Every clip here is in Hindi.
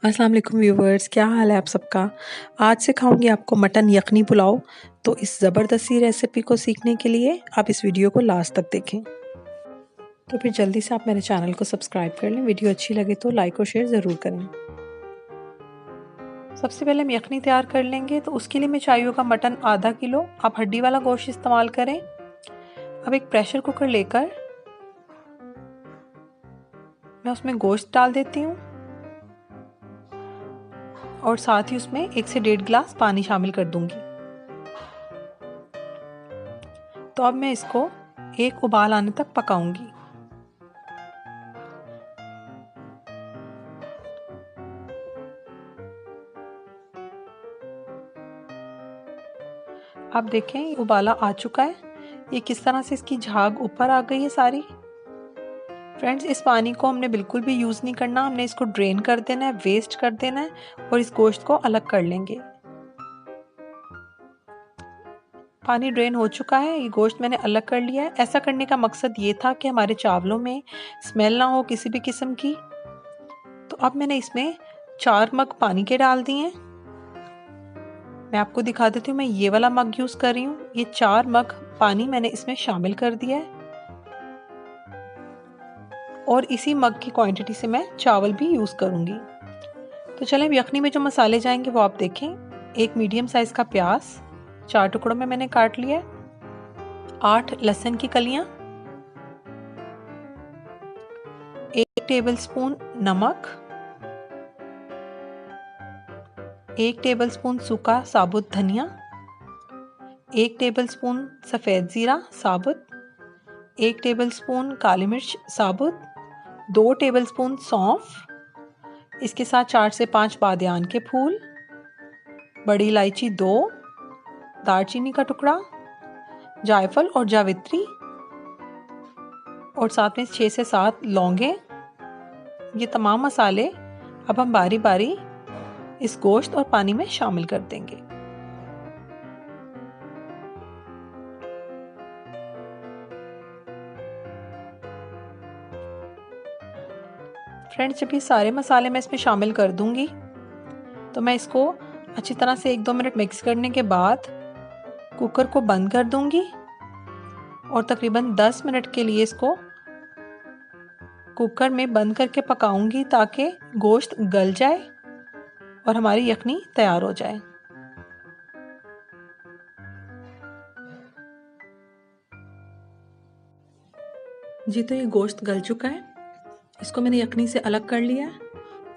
अस्सलाम वालेकुम व्यूवर्स, क्या हाल है आप सबका। आज सिखाऊंगी आपको मटन यखनी पुलाव। तो इस ज़बरदस्ती रेसिपी को सीखने के लिए आप इस वीडियो को लास्ट तक देखें। तो फिर जल्दी से आप मेरे चैनल को सब्सक्राइब कर लें। वीडियो अच्छी लगे तो लाइक और शेयर ज़रूर करें। सबसे पहले हम यखनी तैयार कर लेंगे। तो उसके लिए मैं चाहिए होगा मटन आधा किलो। आप हड्डी वाला गोश्त इस्तेमाल करें। अब एक प्रेशर कुकर लेकर मैं उसमें गोश्त डाल देती हूँ और साथ ही उसमें 1 से 1.5 गिलास पानी शामिल कर दूंगी। तो अब मैं इसको एक उबाल आने तक पकाऊंगी। आप देखें उबाला आ चुका है। ये किस तरह से इसकी झाग ऊपर आ गई है सारी। फ्रेंड्स, इस पानी को हमने बिल्कुल भी यूज़ नहीं करना। हमने इसको ड्रेन कर देना है, वेस्ट कर देना है और इस गोश्त को अलग कर लेंगे। पानी ड्रेन हो चुका है। ये गोश्त मैंने अलग कर लिया है। ऐसा करने का मकसद ये था कि हमारे चावलों में स्मेल ना हो किसी भी किस्म की। तो अब मैंने इसमें 4 मग पानी के डाल दिए हैं। मैं आपको दिखा देती हूँ, मैं ये वाला मग यूज़ कर रही हूँ। ये 4 मग पानी मैंने इसमें शामिल कर दिया है और इसी मग की क्वांटिटी से मैं चावल भी यूज़ करूँगी। तो चलें, यखनी में जो मसाले जाएंगे वो आप देखें। एक मीडियम साइज़ का प्याज 4 टुकड़ों में मैंने काट लिया। 8 लहसुन की कलियां, 1 टेबलस्पून नमक, 1 टेबलस्पून सूखा साबुत धनिया, 1 टेबलस्पून सफ़ेद ज़ीरा साबुत, 1 टेबलस्पून काली मिर्च साबुत, 2 टेबलस्पून सौंफ, इसके साथ 4 से 5 बादियान के फूल, बड़ी इलायची 2, दालचीनी का टुकड़ा, जायफल और जावित्री और साथ में 6 से 7 लौंगे। ये तमाम मसाले अब हम बारी बारी इस गोश्त और पानी में शामिल कर देंगे। फ्रेंड्स, जब ये सारे मसाले मैं इसमें शामिल कर दूंगी तो मैं इसको अच्छी तरह से 1-2 मिनट मिक्स करने के बाद कुकर को बंद कर दूंगी और तकरीबन 10 मिनट के लिए इसको कुकर में बंद करके पकाऊंगी ताकि गोश्त गल जाए और हमारी यखनी तैयार हो जाए। जी, तो ये गोश्त गल चुका है। इसको मैंने यखनी से अलग कर लिया है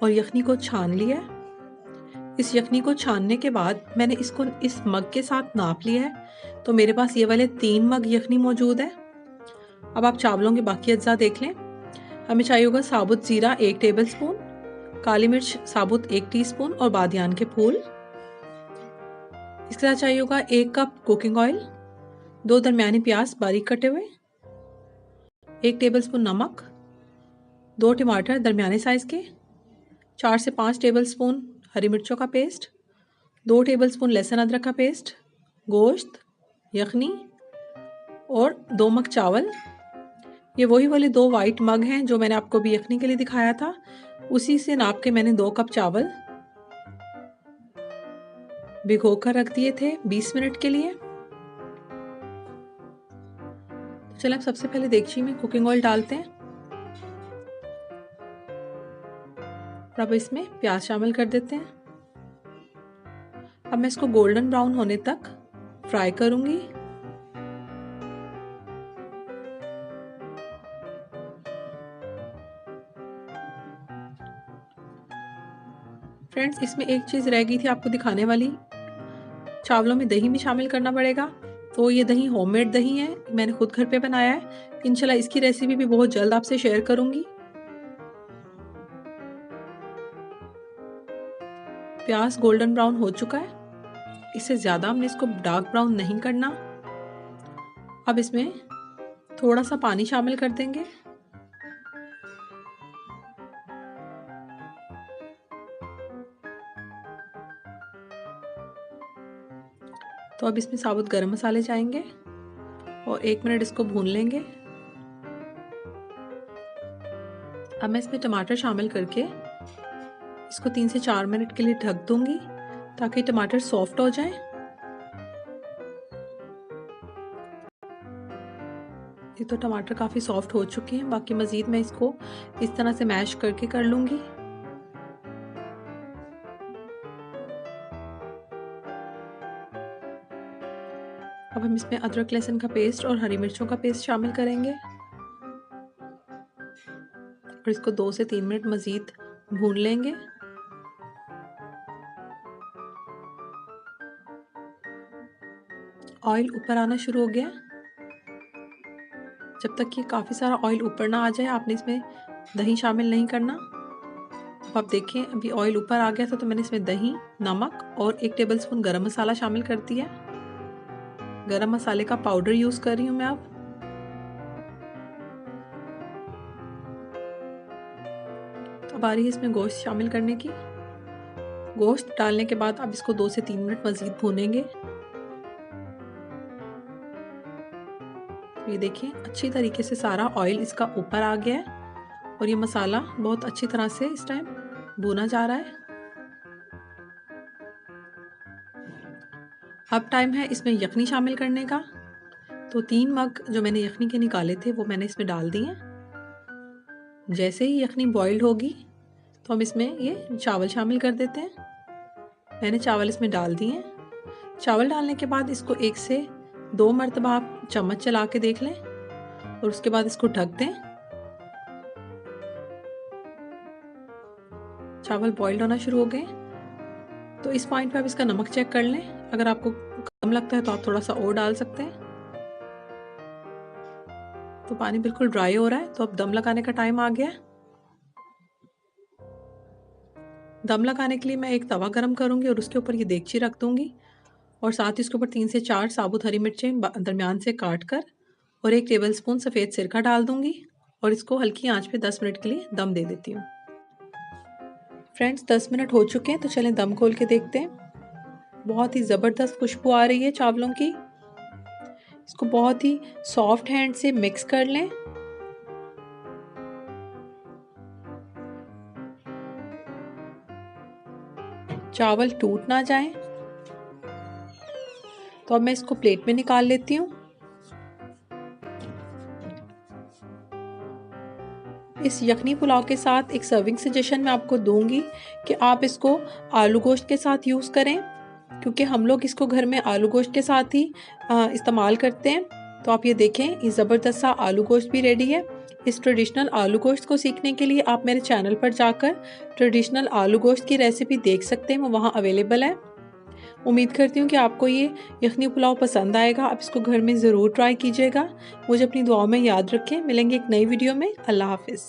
और यखनी को छान लिया है। इस यखनी को छानने के बाद मैंने इसको इस मग के साथ नाप लिया है। तो मेरे पास ये वाले 3 मग यखनी मौजूद है। अब आप चावलों के बाकी अज्जा देख लें। हमें चाहिए होगा साबुत ज़ीरा 1 टेबलस्पून, काली मिर्च साबुत 1 टीस्पून और बादियान के फूल। इसके साथ चाहिए होगा 1 कप कुकिंग ऑयल, 2 दरमियानी प्याज बारीक कटे हुए, 1 टेबलस्पून नमक, 2 टमाटर दरमियाने साइज़ के, 4 से 5 टेबलस्पून हरी मिर्चों का पेस्ट, 2 टेबलस्पून लहसुन अदरक का पेस्ट, गोश्त, यखनी और 2 मग चावल। ये वही वाले 2 वाइट मग हैं जो मैंने आपको भी यखनी के लिए दिखाया था। उसी से नाप के मैंने 2 कप चावल भिगो कर रख दिए थे 20 मिनट के लिए। तो चलिए अब सबसे पहले देगची में कुकिंग ऑयल डालते हैं और अब इसमें प्याज शामिल कर देते हैं। अब मैं इसको गोल्डन ब्राउन होने तक फ्राई करूंगी। फ्रेंड्स, इसमें एक चीज़ रह गई थी आपको दिखाने वाली। चावलों में दही भी शामिल करना पड़ेगा। तो ये दही होममेड दही है, मैंने खुद घर पे बनाया है। इंशाल्लाह इसकी रेसिपी भी बहुत जल्द आपसे शेयर करूंगी। प्याज गोल्डन ब्राउन हो चुका है। इससे ज़्यादा हमने इसको डार्क ब्राउन नहीं करना। अब इसमें थोड़ा सा पानी शामिल कर देंगे। तो अब इसमें साबुत गरम मसाले जाएंगे और 1 मिनट इसको भून लेंगे। अब मैं इसमें टमाटर शामिल करके इसको 3 से 4 मिनट के लिए ढक दूंगी ताकि टमाटर सॉफ्ट हो जाएं। ये तो टमाटर काफ़ी सॉफ्ट हो चुके हैं। बाकी मज़ीद मैं इसको इस तरह से मैश करके कर लूँगी। अब हम इसमें अदरक लहसुन का पेस्ट और हरी मिर्चों का पेस्ट शामिल करेंगे और इसको 2 से 3 मिनट मज़ीद भून लेंगे। ऑयल ऊपर आना शुरू हो गया। जब तक कि काफ़ी सारा ऑयल ऊपर ना आ जाए आपने इसमें दही शामिल नहीं करना। अब आप देखें अभी ऑयल ऊपर आ गया था तो मैंने इसमें दही, नमक और 1 टेबलस्पून गरम मसाला शामिल कर दिया। गरम मसाले का पाउडर यूज़ कर रही हूँ मैं। अब आ रही है इसमें गोश्त शामिल करने की। गोश्त डालने के बाद अब इसको 2 से 3 मिनट मज़ीद भूनेंगे। ये देखिए अच्छी तरीके से सारा ऑयल इसका ऊपर आ गया है और ये मसाला बहुत अच्छी तरह से इस टाइम भुना जा रहा है। अब टाइम है इसमें यखनी शामिल करने का। तो 3 मग जो मैंने यखनी के निकाले थे वो मैंने इसमें डाल दिए। जैसे ही यखनी बॉइल्ड होगी तो हम इसमें ये चावल शामिल कर देते हैं। मैंने चावल इसमें डाल दिए हैं। चावल डालने के बाद इसको 1 से 2 मरतबा आप चम्मच चला के देख लें और उसके बाद इसको ढक दें। चावल बॉइल्ड होना शुरू हो गए तो इस पॉइंट पे आप इसका नमक चेक कर लें। अगर आपको कम लगता है तो आप थोड़ा सा और डाल सकते हैं। तो पानी बिल्कुल ड्राई हो रहा है तो अब दम लगाने का टाइम आ गया है। दम लगाने के लिए मैं एक तवा गरम करूंगी और उसके ऊपर ये देगची रख दूंगी और साथ ही उसके ऊपर 3 से 4 साबुत हरी मिर्चें दरमियान से काट कर और 1 टेबलस्पून सफ़ेद सिरका डाल दूंगी और इसको हल्की आंच पे 10 मिनट के लिए दम दे देती हूँ। फ्रेंड्स 10 मिनट हो चुके हैं तो चलें दम खोल के देखते हैं। बहुत ही ज़बरदस्त खुशबू आ रही है चावलों की। इसको बहुत ही सॉफ्ट हैंड से मिक्स कर लें। चावल टूट ना जाएं। तो अब मैं इसको प्लेट में निकाल लेती हूँ। इस यखनी पुलाव के साथ एक सर्विंग सजेशन मैं आपको दूंगी कि आप इसको आलू गोश्त के साथ यूज़ करें, क्योंकि हम लोग इसको घर में आलू गोश्त के साथ ही इस्तेमाल करते हैं। तो आप ये देखें ये ज़बरदस्त सा आलू गोश्त भी रेडी है। इस ट्रेडिशनल आलू गोश्त को सीखने के लिए आप मेरे चैनल पर जाकर ट्रेडिशनल आलू गोश्त की रेसिपी देख सकते हैं, वो वहाँ अवेलेबल है। उम्मीद करती हूँ कि आपको ये यखनी पुलाव पसंद आएगा। आप इसको घर में ज़रूर ट्राई कीजिएगा। मुझे अपनी दुआओं में याद रखें। मिलेंगे एक नई वीडियो में। अल्लाह हाफिज़।